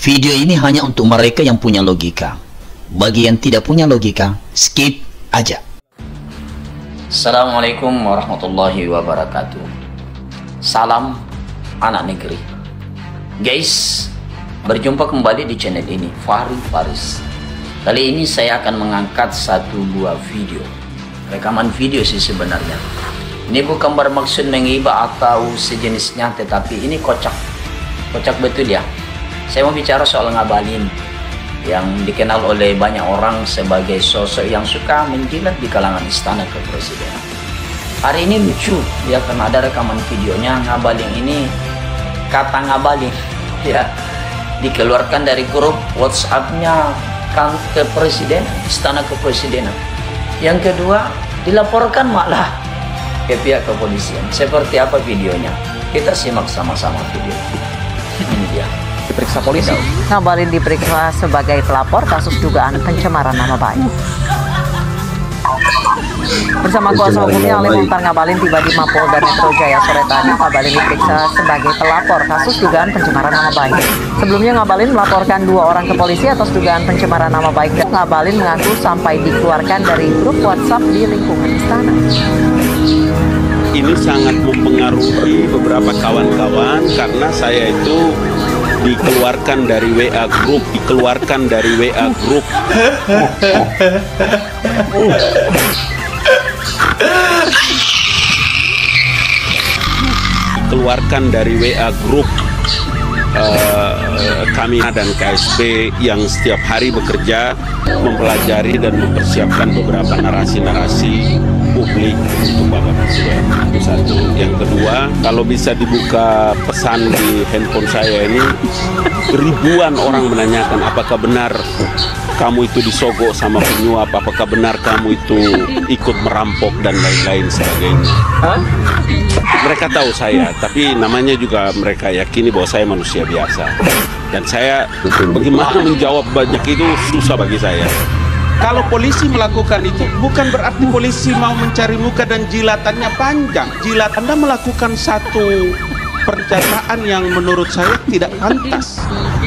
Video ini hanya untuk mereka yang punya logika. Bagi yang tidak punya logika, skip aja. Assalamualaikum warahmatullahi wabarakatuh. Salam anak negeri. Guys, berjumpa kembali di channel ini, Fahri Faris. Kali ini saya akan mengangkat satu buah video. Rekaman video sih sebenarnya. Ini bukan bermaksud menghibah atau sejenisnya, tetapi ini kocak. Kocak betul ya. Saya mau bicara soal Ngabalin, yang dikenal oleh banyak orang sebagai sosok yang suka menjilat di kalangan istana kepresidenan. Hari ini lucu ya, karena ada rekaman videonya. Ngabalin ini, kata Ngabalin ya, dikeluarkan dari grup WhatsApp-nya kan kepresidenan, istana kepresidenan. Yang kedua, dilaporkan malah ke pihak kepolisian. Seperti apa videonya? Kita simak sama-sama video. Ini dia. Diperiksa polisi. Ngabalin diperiksa sebagai pelapor kasus dugaan pencemaran nama baik. Bersama kuasa hukumnya Ali Mukhtar Ngabalin tiba di Mapolda Metro Jaya sore tadi. Ngabalin diperiksa sebagai pelapor kasus dugaan pencemaran nama baik. Sebelumnya Ngabalin melaporkan 2 orang ke polisi atas dugaan pencemaran nama baik. Ngabalin mengaku sampai dikeluarkan dari grup WhatsApp di lingkungan istana. Ini sangat mempengaruhi beberapa kawan-kawan karena saya itu dikeluarkan dari WA Group, dikeluarkan dari WA Group. Dikeluarkan dari WA Group kami dan KSP yang setiap hari bekerja mempelajari dan mempersiapkan beberapa narasi-narasi publik untuk Bapak Presiden. Itu satu. Yang kedua, kalau bisa dibuka pesan di handphone saya ini, ribuan orang menanyakan apakah benar kamu itu disogok sama penyuap, apakah benar kamu itu ikut merampok dan lain-lain sebagainya. Mereka tahu saya, tapi namanya juga mereka yakini bahwa saya manusia biasa. Dan saya bagaimana menjawab banyak itu susah bagi saya. Kalau polisi melakukan itu bukan berarti polisi mau mencari muka dan jilatannya panjang. Jilat Anda melakukan satu pernyataan yang menurut saya tidak pantas.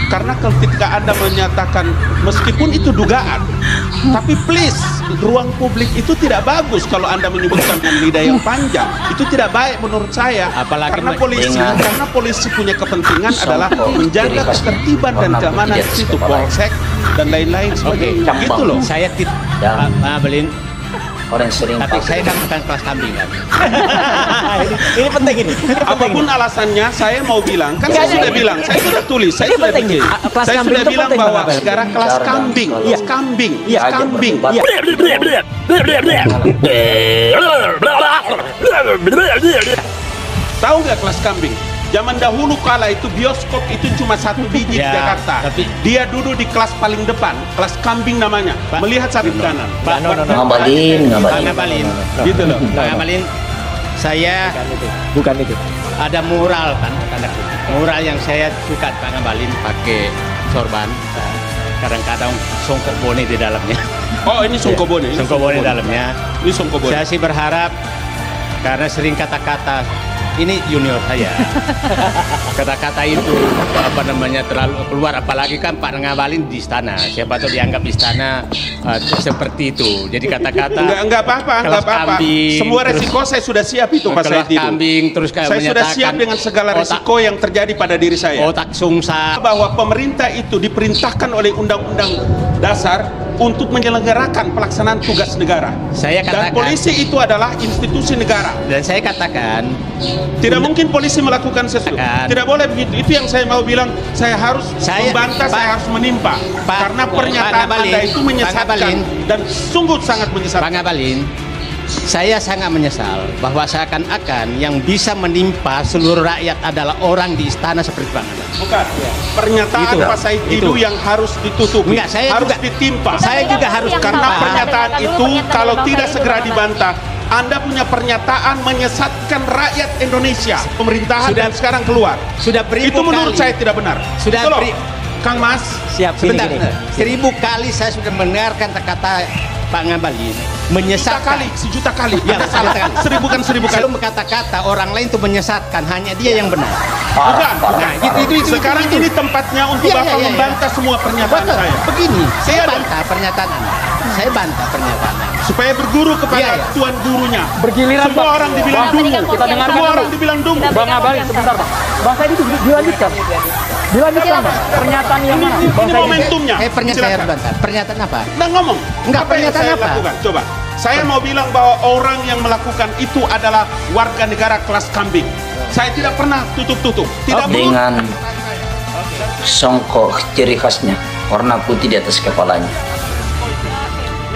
Karena ketika Anda menyatakan, meskipun itu dugaan, tapi please, ruang publik itu tidak bagus kalau Anda menyebutkan dengan lidah yang panjang. Itu tidak baik menurut saya. Apalagi karena polisi punya kepentingan adalah menjaga ketertiban dan keamanan di situ, polsek dan lain-lain sebagainya. Gitu loh. Saya tidak Ngabalin. Orang sering, tapi saya kan bukan kelas kambing kan. ini penting ini. Apapun alasannya, saya mau bilang, kan saya sudah bilang, saya sudah tulis, saya sudah bikin. Saya sudah bilang bahwa sekarang kelas kambing, kambing. Tahu nggak kelas kambing? Zaman dahulu kala itu bioskop itu cuma 1 biji di Jakarta. Tapi dia duduk di kelas paling depan, kelas kambing namanya, melihat samping kanan. Ngabalin. Gitu loh. Ngabalin, saya bukan itu. Ada mural kan, mural yang saya suka Pak Ngabalin pakai sorban. Kadang-kadang songkok bone di dalamnya. Oh, ini songkok bone. Songkok bone dalamnya. Ini songkok bone. Saya sih berharap, karena sering kata-kata, ini junior saya. Kata-kata itu apa namanya terlalu keluar, apalagi kan Pak Ngabalin di istana. Siapa tahu dianggap istana seperti itu. Jadi kata-kata enggak apa-apa. Semua resiko saya sudah siap itu pas saya tidur. Saya sudah siap dengan segala resiko yang terjadi pada diri saya. Otak sungsang. Bahwa pemerintah itu diperintahkan oleh Undang-Undang Dasar untuk menyelenggarakan pelaksanaan tugas negara. Saya katakan, dan polisi itu adalah institusi negara. Dan saya katakan, tidak mungkin polisi melakukan sesuatu. Tidak boleh begitu. Itu yang saya mau bilang. Saya harus membantah, saya harus menimpa. Karena pernyataan Anda itu menyesatkan dan sungguh sangat menyesatkan. Pak Ngabalin, saya sangat menyesal bahwa seakan-akan yang bisa menimpa seluruh rakyat adalah orang di istana seperti Pak Ngabalin. Bukan. Pernyataan Pak Said Didu yang harus ditutupi. Enggak, harus ditimpa. Saya juga harus karena pernyataan itu kalau tidak segera dibantah, Anda punya pernyataan menyesatkan rakyat Indonesia. Pemerintahan dan sekarang keluar. Sudah itu menurut saya tidak benar. Sudah Kang Mas, siap. Sebentar, 1000 kali saya sudah mendengarkan kata Pak Ngabalin menyesatkan sejuta kali. Ya, Anda salah. Seribu kali. Saya berkata-kata orang lain itu menyesatkan, hanya dia yang benar. Bukan. Nah, itu Sekarang ini tempatnya untuk Iya, Bapak iya, iya. membantah semua pernyataan Betul. saya. Begini, saya Iya, bantah pernyataan Anda. Saya bantah pernyataan Anda. Supaya berguru kepada Iya, iya. tuan gurunya. Bergiliran, Semua Pak. orang dibilang Bang, dungu. kita dengarkan Semua dulu. orang dibilang dungu. Bang Ngabalin, sebentar Bang. Bang Saidi itu dilanjutkan. Dilanjutkan Bang. Pernyataan yang mana? Ini Bang Saidi. momentumnya. Pernyataan saya Silakan. bantah. Pernyataan apa? Nah, ngomong. Enggak, Apa yang pernyataan saya apa? lakukan? Coba. Saya mau bilang bahwa orang yang melakukan itu adalah warga negara kelas kambing. Saya tidak pernah tutup-tutup. Tidak perlu. Dengan songkok ciri khasnya, warna putih di atas kepalanya,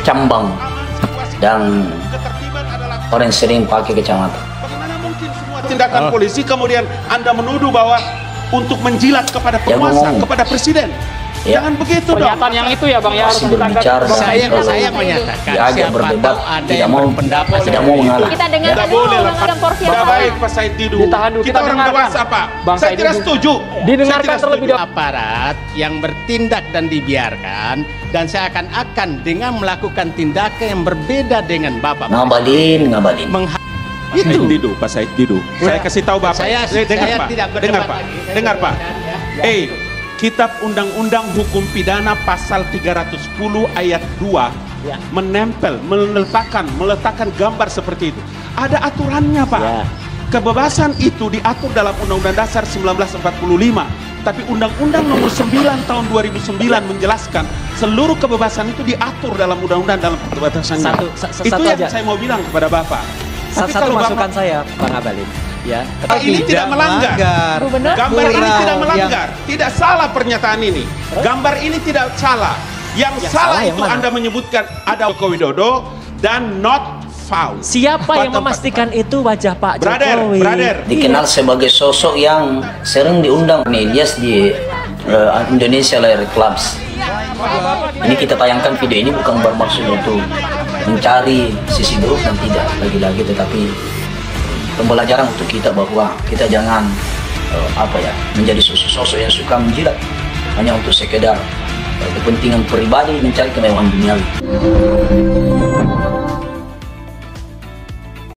cambang, dan orang yang sering pakai kacamata. Bagaimana mungkin semua tindakan polisi kemudian Anda menuduh bahwa untuk menjilat kepada Ya, penguasa, ngomong. kepada presiden? Ya. Jangan begitu dong. Pernyataan yang itu ya Bang ya harus Masih berbicara ditanggapi. Saya menyatakan diajak siapa berdebat, tahu ada tidak yang mau berpendapat tidak mau mengalah. Kita dengar Tidak dulu boleh lah, Bang Porsi Tidak apa? baik Pak Said Didu. Ditahan dulu, Kita kita orang dengarkan. dewasa Pak. Bang Saya Said tidak Didu. setuju. Didengarkan Saya tidak terlebih setuju. dahulu. aparat yang bertindak dan dibiarkan, dan saya akan dengan melakukan tindakan yang berbeda dengan Bapak Ngabalin. itu. Didu, Pak Said Didu. Saya kasih tahu Bapak. Saya dengar Pak. tidak berdebat Dengar Pak. lagi. Saya Dengar Pak. berdebat, Kitab Undang-Undang Hukum Pidana pasal 310 ayat 2 Ya. menempel, meletakkan gambar seperti itu. Ada aturannya, Pak. Ya. Kebebasan itu diatur dalam Undang-Undang Dasar 1945. Tapi Undang-Undang Nomor 9 tahun 2009 menjelaskan seluruh kebebasan itu diatur dalam Undang-Undang dalam batasannya. Satu Itu yang aja. saya mau bilang kepada Bapak. Tapi Satu kalau masukan Bapak saya, Bang Ngabalin. Ya, ini tidak melanggar. Gubernur? Gambar ini Kurang tidak melanggar. Tidak salah pernyataan ini. Gambar ini tidak salah. Yang salah salah yang itu mana? Anda menyebutkan ada Joko Widodo dan not found. siapa yang Bottom memastikan itu wajah Pak Jokowi? Brother. Dikenal sebagai sosok yang sering diundang Ilyas di Indonesia Layar Clubs. Ini kita tayangkan video ini bukan bermaksud untuk mencari sisi buruk dan tidak, lagi-lagi tetapi pembelajaran untuk kita bahwa kita jangan menjadi sosok yang suka menjilat hanya untuk sekedar kepentingan pribadi, mencari kemewahan duniawi.